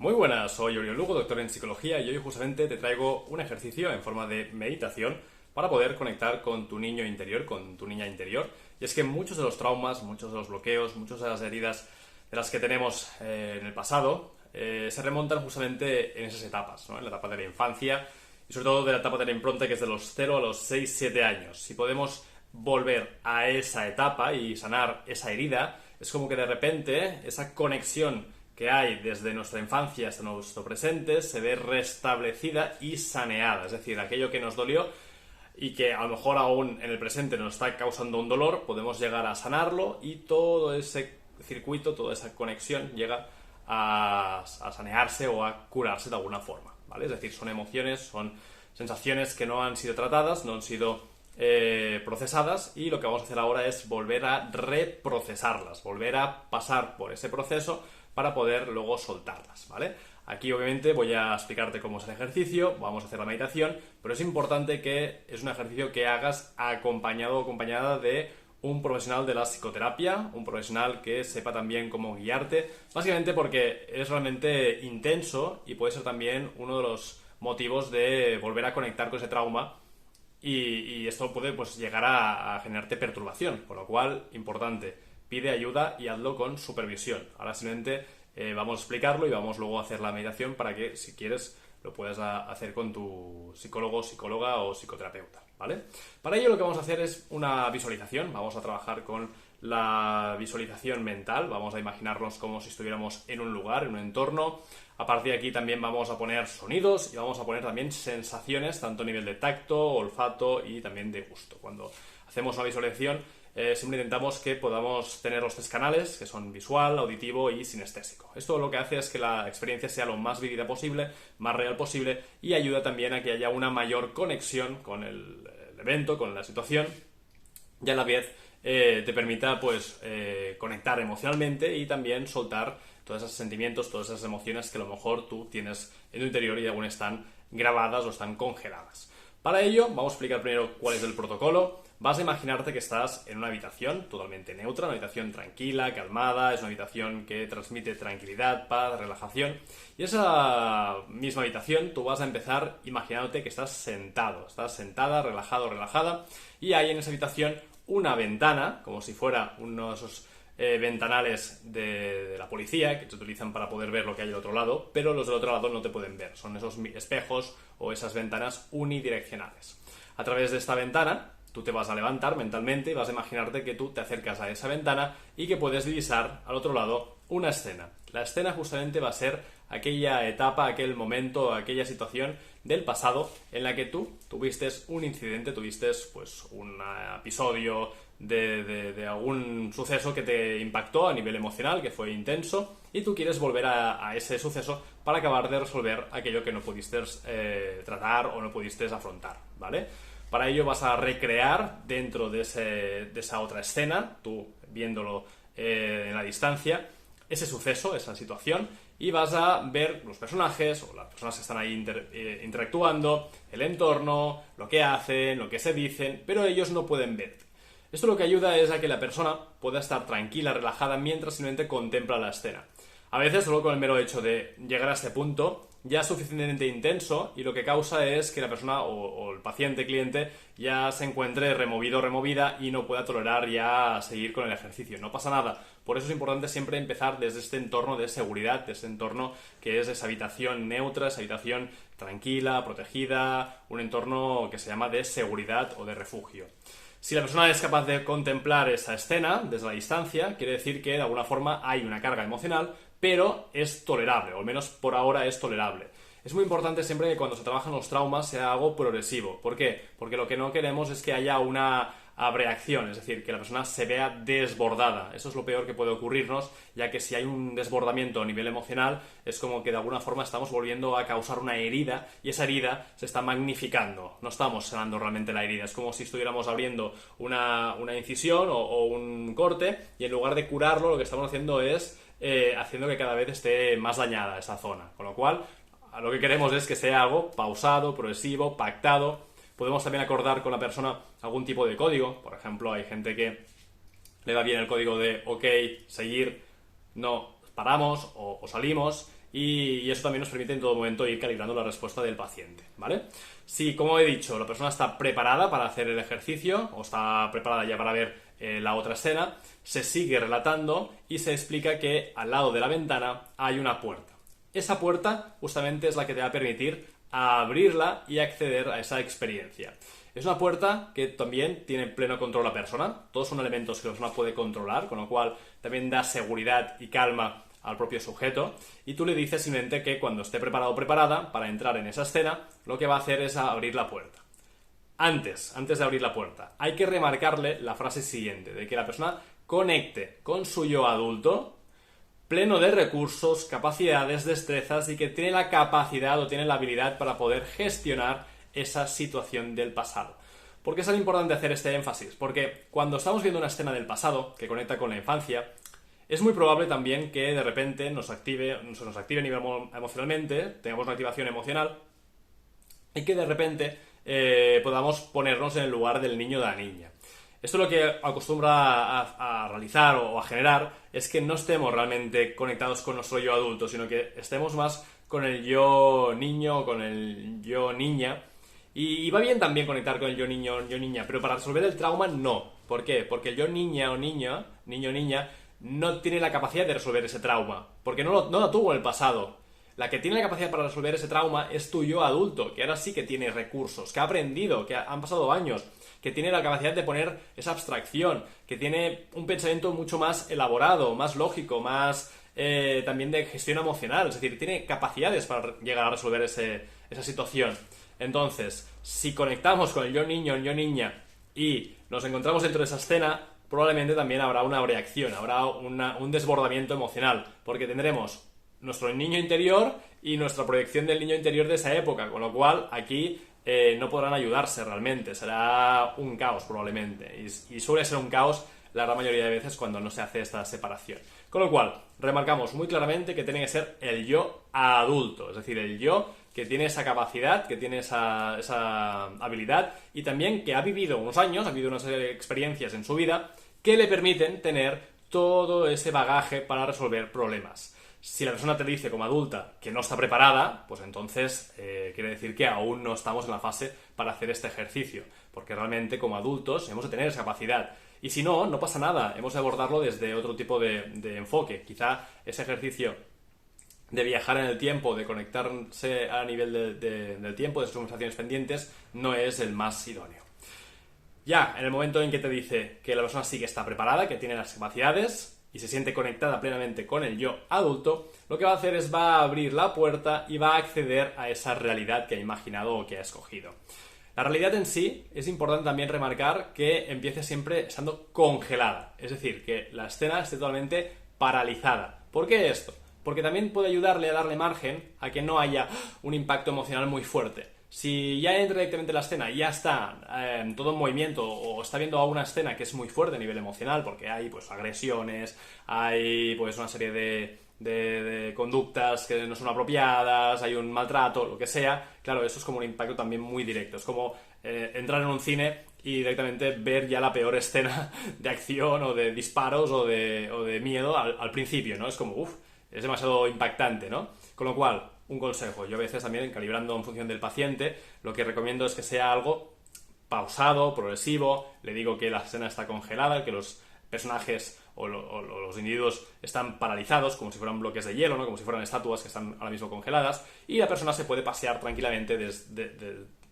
Muy buenas, soy Oriol Lugo, doctor en psicología, y hoy justamente te traigo un ejercicio en forma de meditación para poder conectar con tu niño interior, con tu niña interior. Y es que muchos de los traumas, muchos de los bloqueos, muchas de las heridas de las que tenemos en el pasado se remontan justamente en esas etapas, ¿no? En la etapa de la infancia y sobre todo de la etapa de la impronta, que es de los 0 a los 6-7 años. Si podemos volver a esa etapa y sanar esa herida, es como que de repente esa conexión que hay desde nuestra infancia hasta nuestro presente se ve restablecida y saneada. Es decir, aquello que nos dolió y que a lo mejor aún en el presente nos está causando un dolor, podemos llegar a sanarlo y todo ese circuito, toda esa conexión llega a sanearse o a curarse de alguna forma, ¿vale? Es decir, son emociones, son sensaciones que no han sido tratadas, no han sido procesadas, y lo que vamos a hacer ahora es volver a reprocesarlas, volver a pasar por ese proceso para poder luego soltarlas, ¿vale? Aquí obviamente voy a explicarte cómo es el ejercicio, vamos a hacer la meditación, pero es importante que es un ejercicio que hagas acompañado o acompañada de un profesional de la psicoterapia, un profesional que sepa también cómo guiarte, básicamente porque es realmente intenso y puede ser también uno de los motivos de volver a conectar con ese trauma. Y esto puede pues llegar a generarte perturbación, con lo cual, importante, pide ayuda y hazlo con supervisión. Ahora simplemente vamos a explicarlo y vamos luego a hacer la meditación para que, si quieres, lo puedas hacer con tu psicólogo, psicóloga o psicoterapeuta, ¿vale? Para ello lo que vamos a hacer es una visualización. Vamos a trabajar con la visualización mental. Vamos a imaginarnos como si estuviéramos en un lugar, en un entorno. A partir de aquí también vamos a poner sonidos y vamos a poner también sensaciones, tanto a nivel de tacto, olfato y también de gusto. Cuando hacemos una visualización, siempre intentamos que podamos tener los tres canales, que son visual, auditivo y sinestésico. Esto lo que hace es que la experiencia sea lo más vívida posible, más real posible, y ayuda también a que haya una mayor conexión con el evento, con la situación, y a la vez te permita pues conectar emocionalmente y también soltar todos esos sentimientos, todas esas emociones que a lo mejor tú tienes en tu interior y aún están grabadas o están congeladas. Para ello, vamos a explicar primero cuál es el protocolo. Vas a imaginarte que estás en una habitación totalmente neutra, una habitación tranquila, calmada, es una habitación que transmite tranquilidad, paz, relajación. Y esa misma habitación tú vas a empezar imaginándote que estás sentado, estás sentada, relajado, relajada, y hay en esa habitación una ventana, como si fuera uno de esos ventanales de la policía que se utilizan para poder ver lo que hay al otro lado, pero los del otro lado no te pueden ver. Son esos espejos o esas ventanas unidireccionales. A través de esta ventana tú te vas a levantar mentalmente y vas a imaginarte que tú te acercas a esa ventana y que puedes divisar al otro lado una escena. La escena justamente va a ser aquella etapa, aquel momento, aquella situación del pasado en la que tú tuviste un incidente, tuviste pues un episodio de algún suceso que te impactó a nivel emocional, que fue intenso, y tú quieres volver a ese suceso para acabar de resolver aquello que no pudiste tratar o no pudiste afrontar, ¿vale? Para ello vas a recrear dentro de esa otra escena, tú viéndolo en la distancia, ese suceso, esa situación, y vas a ver los personajes o las personas que están ahí interactuando, el entorno, lo que hacen, lo que se dicen, pero ellos no pueden verte. Esto lo que ayuda es a que la persona pueda estar tranquila, relajada, mientras simplemente contempla la escena. A veces, solo con el mero hecho de llegar a este punto, ya es suficientemente intenso, y lo que causa es que la persona o el paciente, cliente, ya se encuentre removido o removida y no pueda tolerar ya seguir con el ejercicio. No pasa nada. Por eso es importante siempre empezar desde este entorno de seguridad, de este entorno que es esa habitación neutra, esa habitación tranquila, protegida, un entorno que se llama de seguridad o de refugio. Si la persona es capaz de contemplar esa escena desde la distancia, quiere decir que de alguna forma hay una carga emocional, pero es tolerable, o al menos por ahora es tolerable. Es muy importante siempre que cuando se trabajan los traumas sea algo progresivo. ¿Por qué? Porque lo que no queremos es que haya una abreacción, es decir, que la persona se vea desbordada. Eso es lo peor que puede ocurrirnos, ya que si hay un desbordamiento a nivel emocional, es como que de alguna forma estamos volviendo a causar una herida, y esa herida se está magnificando. No estamos sanando realmente la herida. Es como si estuviéramos abriendo una incisión o un corte, y en lugar de curarlo, lo que estamos haciendo es haciendo que cada vez esté más dañada esa zona. Con lo cual, lo que queremos es que sea algo pausado, progresivo, pactado. Podemos también acordar con la persona algún tipo de código. Por ejemplo, hay gente que le va bien el código de OK, seguir, no paramos o salimos. y eso también nos permite en todo momento ir calibrando la respuesta del paciente, ¿vale? Si, como he dicho, la persona está preparada para hacer el ejercicio o está preparada ya para ver la otra escena, se sigue relatando y se explica que al lado de la ventana hay una puerta. Esa puerta justamente es la que te va a permitir abrirla y acceder a esa experiencia. Es una puerta que también tiene pleno control la persona. Todos son elementos que la persona puede controlar, con lo cual también da seguridad y calma al propio sujeto. Y tú le dices simplemente que cuando esté preparado o preparada para entrar en esa escena, lo que va a hacer es abrir la puerta. Antes de abrir la puerta, hay que remarcarle la frase siguiente, de que la persona conecte con su yo adulto, pleno de recursos, capacidades, destrezas y que tiene la capacidad o tiene la habilidad para poder gestionar esa situación del pasado. ¿Por qué es tan importante hacer este énfasis? Porque cuando estamos viendo una escena del pasado que conecta con la infancia, es muy probable también que de repente se nos active a nivel emocionalmente, tengamos una activación emocional y que de repente podamos ponernos en el lugar del niño o de la niña. Esto lo que acostumbra a realizar o a generar es que no estemos realmente conectados con nuestro yo adulto, sino que estemos más con el yo niño o con el yo niña. Y va bien también conectar con el yo niño, yo niña, pero para resolver el trauma no. ¿Por qué? Porque el yo niña o niño o niña, no tiene la capacidad de resolver ese trauma, porque no lo tuvo en el pasado. La que tiene la capacidad para resolver ese trauma es tu yo adulto, que ahora sí que tiene recursos, que ha aprendido, que han pasado años, que tiene la capacidad de poner esa abstracción, que tiene un pensamiento mucho más elaborado, más lógico, más también de gestión emocional, es decir, tiene capacidades para llegar a resolver esa situación. Entonces, si conectamos con el yo niño, el yo niña y nos encontramos dentro de esa escena, probablemente también habrá una reacción, habrá un desbordamiento emocional, porque tendremos nuestro niño interior y nuestra proyección del niño interior de esa época, con lo cual aquí no podrán ayudarse realmente, será un caos probablemente, y suele ser un caos la gran mayoría de veces cuando no se hace esta separación. Con lo cual, remarcamos muy claramente que tiene que ser el yo adulto, es decir, el yo que tiene esa capacidad, que tiene esa habilidad y también que ha vivido unos años, ha vivido unas experiencias en su vida que le permiten tener todo ese bagaje para resolver problemas. Si la persona te dice como adulta que no está preparada, pues entonces quiere decir que aún no estamos en la fase para hacer este ejercicio, porque realmente como adultos hemos de tener esa capacidad. Y si no, no pasa nada, hemos de abordarlo desde otro tipo de enfoque. Quizá ese ejercicio de viajar en el tiempo, de conectarse a nivel del tiempo, de sus conversaciones pendientes, no es el más idóneo. Ya, en el momento en que te dice que la persona sí que está preparada, que tiene las capacidades y se siente conectada plenamente con el yo adulto, lo que va a hacer es va a abrir la puerta y va a acceder a esa realidad que ha imaginado o que ha escogido. La realidad en sí es importante también remarcar que empiece siempre estando congelada, es decir, que la escena esté totalmente paralizada. ¿Por qué esto? Porque también puede ayudarle a darle margen a que no haya un impacto emocional muy fuerte. Si ya entra directamente en la escena y ya está todo en movimiento o está viendo una escena que es muy fuerte a nivel emocional porque hay pues agresiones, hay pues una serie de conductas que no son apropiadas, hay un maltrato, lo que sea, claro, eso es como un impacto también muy directo. Es como entrar en un cine y directamente ver ya la peor escena de acción o de disparos o de miedo al principio, ¿no? Es como, es demasiado impactante, ¿no? Con lo cual, un consejo, yo a veces también, calibrando en función del paciente, lo que recomiendo es que sea algo pausado, progresivo, le digo que la escena está congelada, que los personajes o los individuos están paralizados, como si fueran bloques de hielo, ¿no? Como si fueran estatuas que están ahora mismo congeladas, y la persona se puede pasear tranquilamente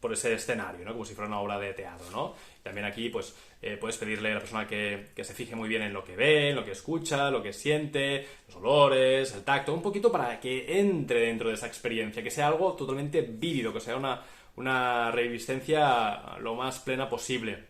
por ese escenario, ¿no? Como si fuera una obra de teatro, ¿no? También aquí, pues, puedes pedirle a la persona que se fije muy bien en lo que ve, en lo que escucha, lo que siente, los olores, el tacto, un poquito para que entre dentro de esa experiencia, que sea algo totalmente vívido, que sea una reviviscencia lo más plena posible.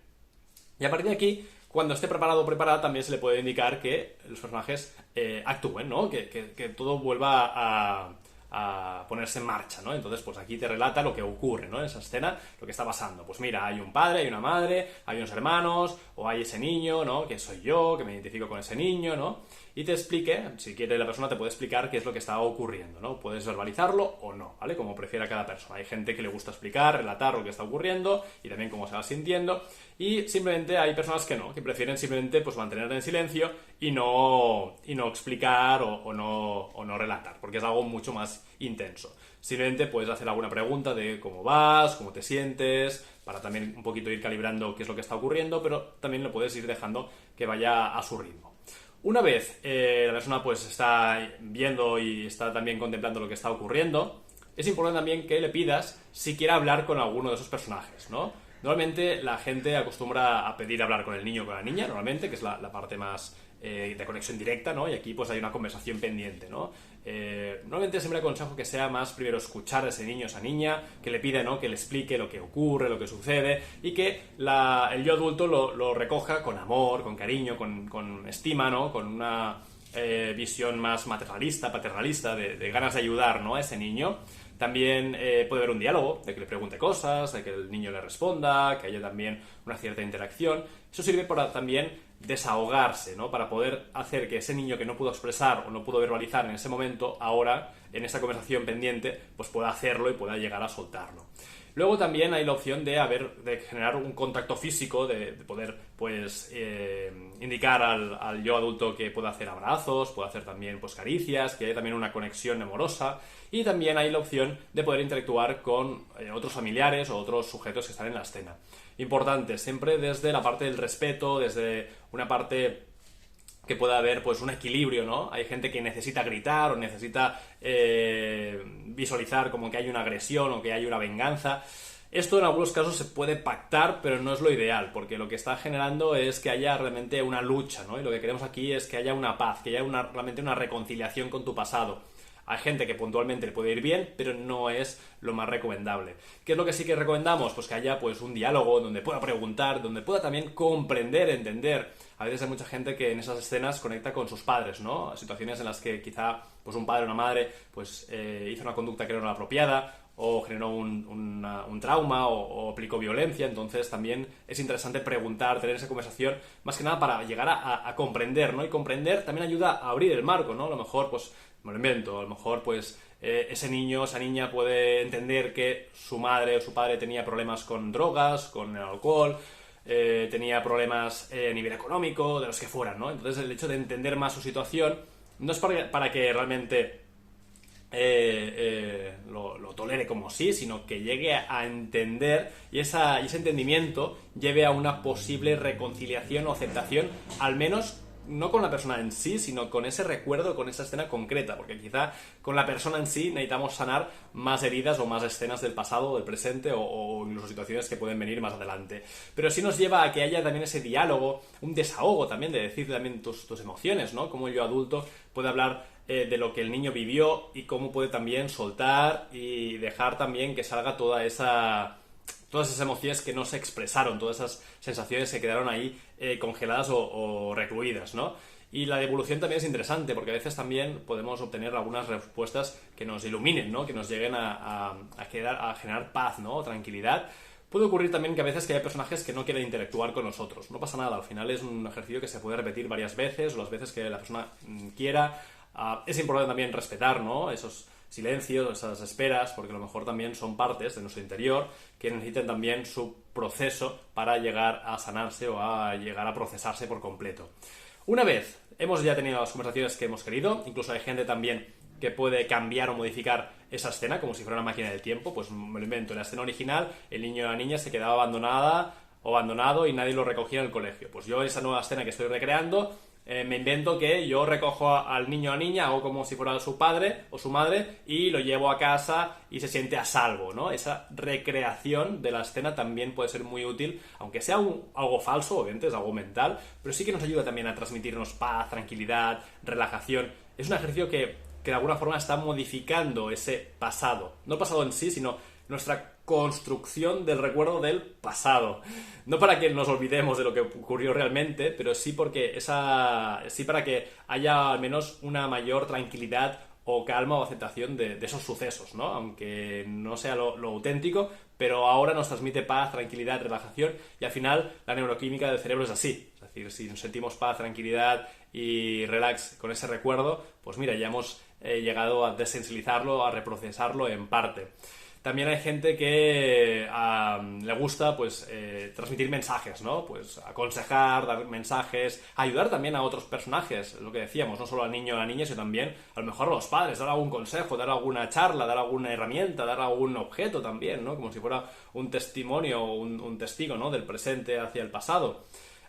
Y a partir de aquí, cuando esté preparado o preparada, también se le puede indicar que los personajes actúen, ¿no? Que todo vuelva a ponerse en marcha, ¿no? Entonces, pues aquí te relata lo que ocurre, ¿no? En esa escena, lo que está pasando. Pues mira, hay un padre, hay una madre, hay unos hermanos, o hay ese niño, ¿no? Que soy yo, que me identifico con ese niño, ¿no? y te explique, si quiere la persona te puede explicar qué es lo que está ocurriendo, ¿no? Puedes verbalizarlo o no, ¿vale? Como prefiera cada persona. Hay gente que le gusta explicar, relatar lo que está ocurriendo y también cómo se va sintiendo, y simplemente hay personas que no, que prefieren simplemente pues mantener en silencio y no explicar o no relatar, porque es algo mucho más intenso. Simplemente puedes hacer alguna pregunta de cómo vas, cómo te sientes, para también un poquito ir calibrando qué es lo que está ocurriendo, pero también lo puedes ir dejando que vaya a su ritmo. Una vez la persona pues está viendo y está también contemplando lo que está ocurriendo, es importante también que le pidas si quiere hablar con alguno de esos personajes, ¿no? Normalmente la gente acostumbra a pedir hablar con el niño o con la niña, normalmente, que es la parte más de conexión directa, ¿no? Y aquí pues hay una conversación pendiente, ¿no? Normalmente siempre aconsejo que sea más primero escuchar a ese niño o esa niña, que le pida, ¿no? Que le explique lo que ocurre, lo que sucede, y que el yo adulto lo recoja con amor, con cariño, con estima, ¿no? Con una visión más maternalista, paternalista, de ganas de ayudar, ¿no? A ese niño. También puede haber un diálogo, de que le pregunte cosas, de que el niño le responda, que haya también una cierta interacción. Eso sirve para también desahogarse, ¿no? Para poder hacer que ese niño que no pudo expresar o no pudo verbalizar en ese momento, ahora, en esa conversación pendiente, pues pueda hacerlo y pueda llegar a soltarlo. Luego también hay la opción de generar un contacto físico, de poder pues indicar al yo adulto que pueda hacer abrazos, puede hacer también pues caricias, que haya también una conexión amorosa, y también hay la opción de poder interactuar con otros familiares o otros sujetos que están en la escena. Importante, siempre desde la parte del respeto, desde una parte que pueda haber pues un equilibrio, ¿no? Hay gente que necesita gritar o necesita visualizar como que hay una agresión o que hay una venganza. Esto en algunos casos se puede pactar, pero no es lo ideal, porque lo que está generando es que haya realmente una lucha, ¿no? Y lo que queremos aquí es que haya una paz, que haya realmente una reconciliación con tu pasado. Hay gente que puntualmente le puede ir bien, pero no es lo más recomendable. ¿Qué es lo que sí que recomendamos? Pues que haya pues un diálogo donde pueda preguntar, donde pueda también comprender, entender. A veces hay mucha gente que en esas escenas conecta con sus padres, ¿no? Situaciones en las que quizá pues un padre o una madre pues hizo una conducta que no era la apropiada, o generó un trauma o aplicó violencia. Entonces también es interesante preguntar, tener esa conversación, más que nada para llegar a comprender, ¿no? Y comprender también ayuda a abrir el marco, ¿no? A lo mejor pues me lo invento, a lo mejor pues ese niño, esa niña puede entender que su madre o su padre tenía problemas con drogas, con el alcohol, tenía problemas a nivel económico, de los que fueran, ¿no? Entonces el hecho de entender más su situación no es para que realmente lo tolere como sí, sino que llegue a entender y ese entendimiento lleve a una posible reconciliación o aceptación, al menos no con la persona en sí, sino con ese recuerdo, con esa escena concreta, porque quizá con la persona en sí necesitamos sanar más heridas o más escenas del pasado o del presente o incluso situaciones que pueden venir más adelante. Pero sí nos lleva a que haya también ese diálogo, un desahogo también, de decir también tus emociones, ¿no? Cómo yo adulto puedo hablar de lo que el niño vivió y cómo puede también soltar y dejar también que salga todas esas emociones que no se expresaron, todas esas sensaciones que quedaron ahí congeladas o recluidas, ¿no? Y la devolución también es interesante, porque a veces también podemos obtener algunas respuestas que nos iluminen, ¿no? Que nos lleguen a generar paz, ¿no? O tranquilidad. Puede ocurrir también que a veces que hay personajes que no quieren interactuar con nosotros. No pasa nada, al final es un ejercicio que se puede repetir varias veces o las veces que la persona quiera. Es importante también respetar, ¿no? Esos silencios, esas esperas, porque a lo mejor también son partes de nuestro interior que necesitan también su proceso para llegar a sanarse o a llegar a procesarse por completo. Una vez hemos ya tenido las conversaciones que hemos querido, incluso hay gente también que puede cambiar o modificar esa escena como si fuera una máquina del tiempo, pues me lo invento, en la escena original el niño o la niña se quedaba abandonado y nadie lo recogía en el colegio. Pues yo esa nueva escena que estoy recreando, me invento que yo recojo al niño o a la niña, hago como si fuera su padre o su madre y lo llevo a casa y se siente a salvo, ¿no? Esa recreación de la escena también puede ser muy útil, aunque sea algo falso, obviamente es algo mental, pero sí que nos ayuda también a transmitirnos paz, tranquilidad, relajación. Es un ejercicio que de alguna forma está modificando ese pasado, no el pasado en sí, sino nuestra construcción del recuerdo del pasado. No para que nos olvidemos de lo que ocurrió realmente, pero sí sí para que haya al menos una mayor tranquilidad o calma o aceptación de esos sucesos, ¿no? Aunque no sea lo auténtico, pero ahora nos transmite paz, tranquilidad, relajación, y al final la neuroquímica del cerebro es así. Es decir, si nos sentimos paz, tranquilidad y relax con ese recuerdo, pues mira, ya hemos llegado a desensibilizarlo, a reprocesarlo en parte. También hay gente que le gusta pues transmitir mensajes, ¿no? Pues aconsejar, dar mensajes, ayudar también a otros personajes, lo que decíamos, no solo al niño o a la niña, sino también a lo mejor a los padres, dar algún consejo, dar alguna charla, dar alguna herramienta, dar algún objeto también, ¿no? Como si fuera un testimonio o un testigo, ¿no? Del presente hacia el pasado.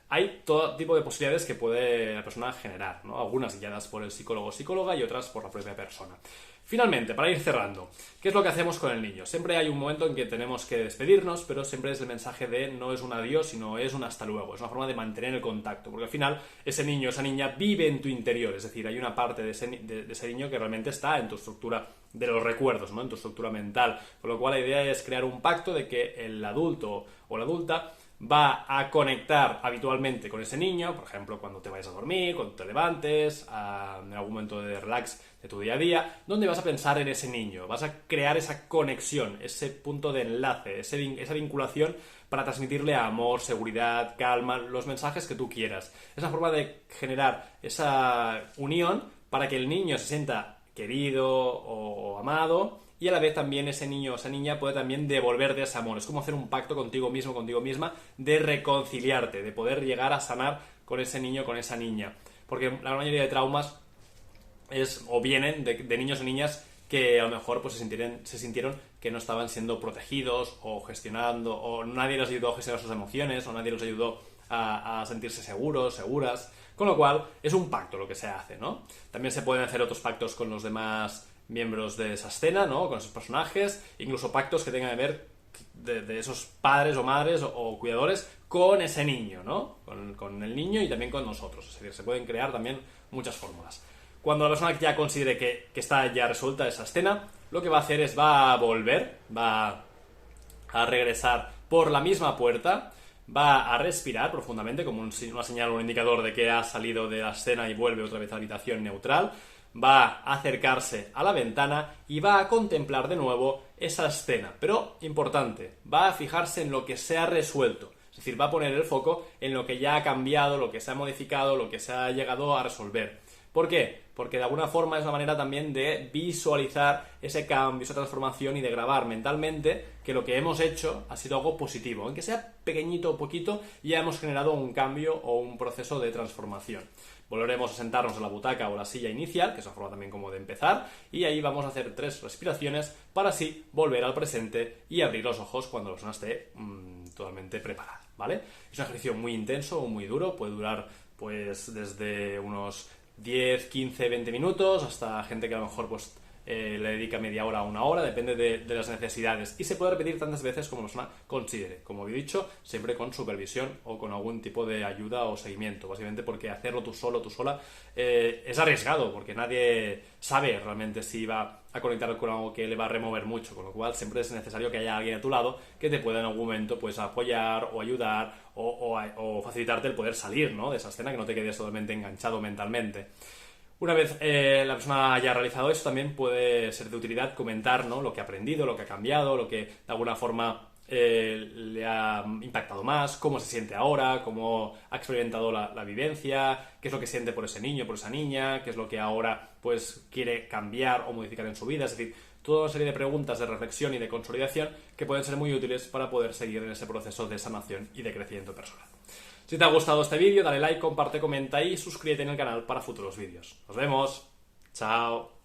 Hay todo tipo de posibilidades que puede la persona generar, ¿no? Algunas guiadas por el psicólogo o psicóloga y otras por la propia persona. Finalmente, para ir cerrando, ¿qué es lo que hacemos con el niño? Siempre hay un momento en que tenemos que despedirnos, pero siempre es el mensaje de no es un adiós, sino es un hasta luego. Es una forma de mantener el contacto, porque al final ese niño o esa niña vive en tu interior, es decir, hay una parte de ese niño que realmente está en tu estructura de los recuerdos, ¿no? En tu estructura mental. Con lo cual la idea es crear un pacto de que el adulto o la adulta va a conectar habitualmente con ese niño, por ejemplo, cuando te vayas a dormir, cuando te levantes, en algún momento de relax de tu día a día, donde vas a pensar en ese niño, vas a crear esa conexión, ese punto de enlace, esa vinculación para transmitirle amor, seguridad, calma, los mensajes que tú quieras. Es una forma de generar esa unión para que el niño se sienta querido o amado, y a la vez también ese niño o esa niña puede también devolverte ese amor. Es como hacer un pacto contigo mismo, contigo misma, de reconciliarte, de poder llegar a sanar con ese niño, con esa niña. Porque la mayoría de traumas vienen de niños o niñas que a lo mejor pues se sintieron que no estaban siendo protegidos o gestionando, o nadie les ayudó a gestionar sus emociones, o nadie les ayudó a sentirse seguros, seguras. Con lo cual, es un pacto lo que se hace, ¿no? También se pueden hacer otros pactos con los demás miembros de esa escena, ¿no? Con esos personajes, incluso pactos que tengan que ver de esos padres o madres o cuidadores con ese niño, ¿no? Con el niño y también con nosotros. Es decir, se pueden crear también muchas fórmulas. Cuando la persona ya considere que está ya resuelta esa escena, lo que va a hacer es va a volver, va a regresar por la misma puerta, va a respirar profundamente como una señal o un indicador de que ha salido de la escena y vuelve otra vez a la habitación neutral, va a acercarse a la ventana y va a contemplar de nuevo esa escena. Pero, importante, va a fijarse en lo que se ha resuelto. Es decir, va a poner el foco en lo que ya ha cambiado, lo que se ha modificado, lo que se ha llegado a resolver. ¿Por qué? Porque de alguna forma es una manera también de visualizar ese cambio, esa transformación y de grabar mentalmente que lo que hemos hecho ha sido algo positivo. Aunque sea pequeñito o poquito, ya hemos generado un cambio o un proceso de transformación. Volveremos a sentarnos en la butaca o la silla inicial, que es una forma también como de empezar, y ahí vamos a hacer 3 respiraciones para así volver al presente y abrir los ojos cuando la persona esté totalmente preparada, ¿vale? Es un ejercicio muy intenso o muy duro, puede durar pues desde unos 10, 15, 20 minutos hasta gente que a lo mejor pues le dedica media hora a una hora, depende de las necesidades, y se puede repetir tantas veces como la persona considere, como he dicho, siempre con supervisión o con algún tipo de ayuda o seguimiento, básicamente porque hacerlo tú solo, tú sola, es arriesgado, porque nadie sabe realmente si va a conectar con algo que le va a remover mucho, con lo cual siempre es necesario que haya alguien a tu lado que te pueda en algún momento pues apoyar o ayudar o facilitarte el poder salir, ¿no?, de esa escena, que no te quedes totalmente enganchado mentalmente. Una vez la persona haya realizado eso, también puede ser de utilidad comentar, ¿no?, lo que ha aprendido, lo que ha cambiado, lo que de alguna forma le ha impactado más, cómo se siente ahora, cómo ha experimentado la vivencia, qué es lo que siente por ese niño, por esa niña, qué es lo que ahora pues quiere cambiar o modificar en su vida. Es decir, toda una serie de preguntas de reflexión y de consolidación que pueden ser muy útiles para poder seguir en ese proceso de sanación y de crecimiento personal. Si te ha gustado este vídeo, dale like, comparte, comenta y suscríbete en el canal para futuros vídeos. ¡Nos vemos! ¡Chao!